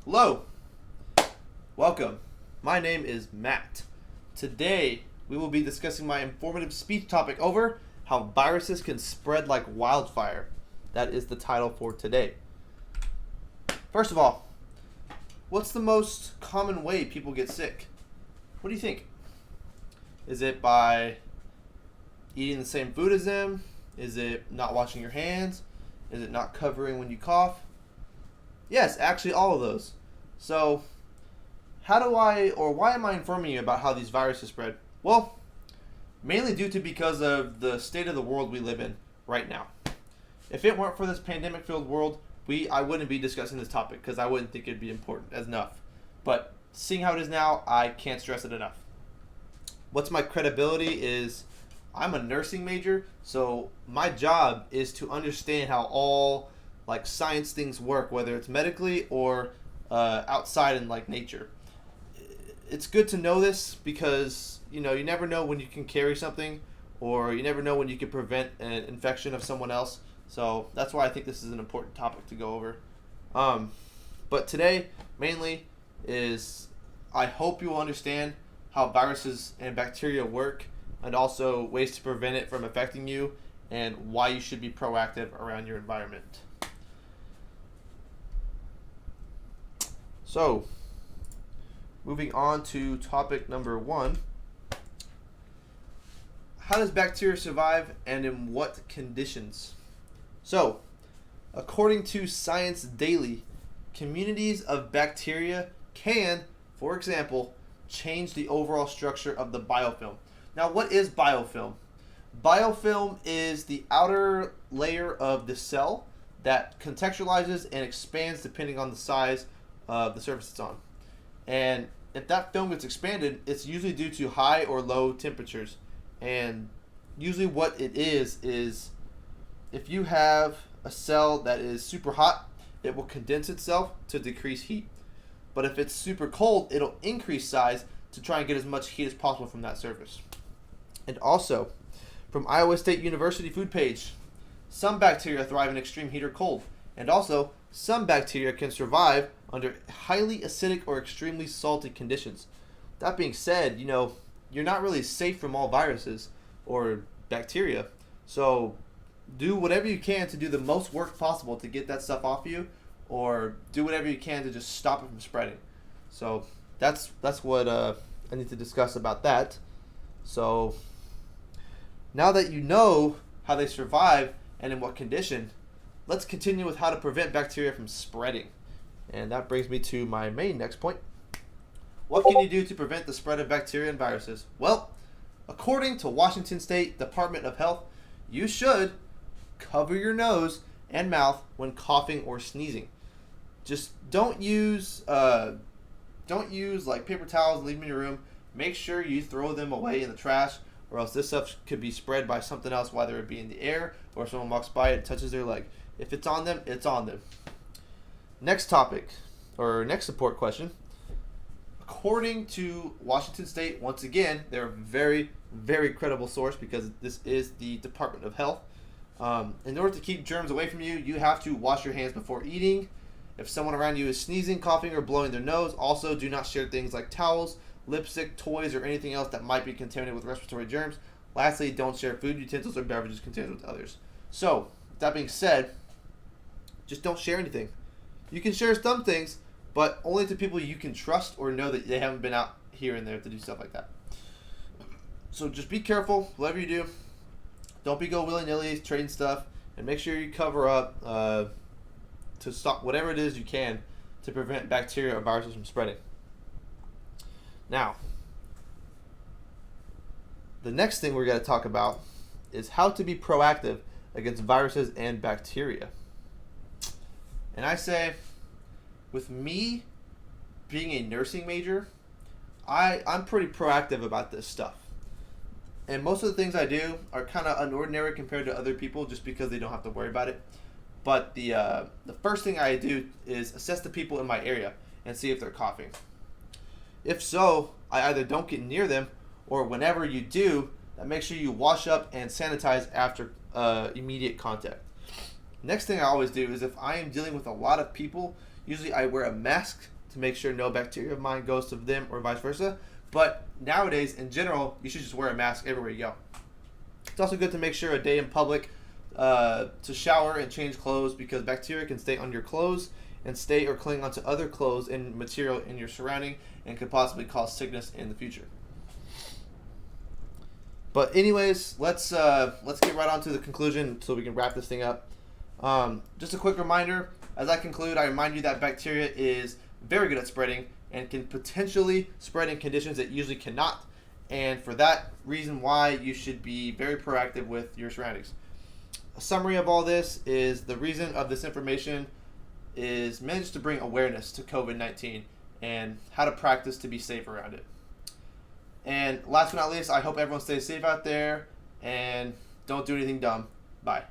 Hello, welcome. My name is Matt. Today we will be discussing my informative speech topic over how viruses can spread like wildfire. That is the title for today. First of all, what's the most common way people get sick? What do you think? Is it by eating the same food as them? Is it not washing your hands? Is it not covering when you cough? Yes, actually all of those. So, why am I informing you about how these viruses spread? Well, mainly due to because of the state of the world we live in right now. If it weren't for this pandemic-filled world, I wouldn't be discussing this topic because I wouldn't think it'd be important enough. But seeing how it is now, I can't stress it enough. What's my credibility is I'm a nursing major, so my job is to understand how all like science things work, whether it's medically or outside in like nature. It's good to know this because you never know when you can carry something, or you never know when you can prevent an infection of someone else. So that's why I think this is an important topic to go over. But today mainly is I hope you will understand how viruses and bacteria work, and also ways to prevent it from affecting you, and why you should be proactive around your environment. So, moving on to topic number 1. How does bacteria survive and in what conditions? So, according to Science Daily, communities of bacteria can, for example, change the overall structure of the biofilm. Now, what is biofilm? Biofilm is the outer layer of the cell that contextualizes and expands depending on the size of the surface it's on. And if that film gets expanded, it's usually due to high or low temperatures. And usually what it is if you have a cell that is super hot, it will condense itself to decrease heat. But if it's super cold, it'll increase size to try and get as much heat as possible from that surface. And also, from Iowa State University food page, some bacteria thrive in extreme heat or cold. And also, some bacteria can survive under highly acidic or extremely salty conditions. That being said, you're not really safe from all viruses or bacteria. So do whatever you can to do the most work possible to get that stuff off you, or do whatever you can to just stop it from spreading. So that's what I need to discuss about that. So now that you know how they survive and in what condition, let's continue with how to prevent bacteria from spreading. And that brings me to my main next point. What can you do to prevent the spread of bacteria and viruses? Well, according to Washington State Department of Health, you should cover your nose and mouth when coughing or sneezing. Just don't use like paper towels and leave them in your room. Make sure you throw them away in the trash, or else this stuff could be spread by something else, whether it be in the air or if someone walks by it and touches their leg. If it's on them, it's on them. Next topic, or next support question. According to Washington State, once again, they're a very, very credible source because this is the Department of Health. In order to keep germs away from you, you have to wash your hands before eating. If someone around you is sneezing, coughing, or blowing their nose, also do not share things like towels, lipstick, toys, or anything else that might be contaminated with respiratory germs. Lastly, don't share food utensils or beverages contained with others. So, that being said, just don't share anything. You can share some things, but only to people you can trust or know that they haven't been out here and there to do stuff like that. So just be careful, whatever you do. Don't be go willy-nilly trading stuff, and make sure you cover up to stop whatever it is you can to prevent bacteria or viruses from spreading. Now, the next thing we're going to talk about is how to be proactive against viruses and bacteria. And I say, with me being a nursing major, I'm pretty proactive about this stuff. And most of the things I do are kind of unordinary compared to other people just because they don't have to worry about it. But the first thing I do is assess the people in my area and see if they're coughing. If so, I either don't get near them, or whenever you do, make sure you wash up and sanitize after immediate contact. Next thing I always do is if I am dealing with a lot of people, Usually I wear a mask to make sure no bacteria of mine goes to them or vice versa. But nowadays, in general, you should just wear a mask everywhere you go. It's also good to make sure a day in public to shower and change clothes, because bacteria can stay on your clothes and stay or cling onto other clothes and material in your surrounding and could possibly cause sickness in the future. But anyways, let's get right on to the conclusion so we can wrap this thing up. Just a quick reminder, as I conclude, I remind you that bacteria is very good at spreading and can potentially spread in conditions it usually cannot. And for that reason why you should be very proactive with your surroundings. A summary of all this is the reason of this information is meant just to bring awareness to COVID-19 and how to practice to be safe around it. And last but not least, I hope everyone stays safe out there and don't do anything dumb. Bye.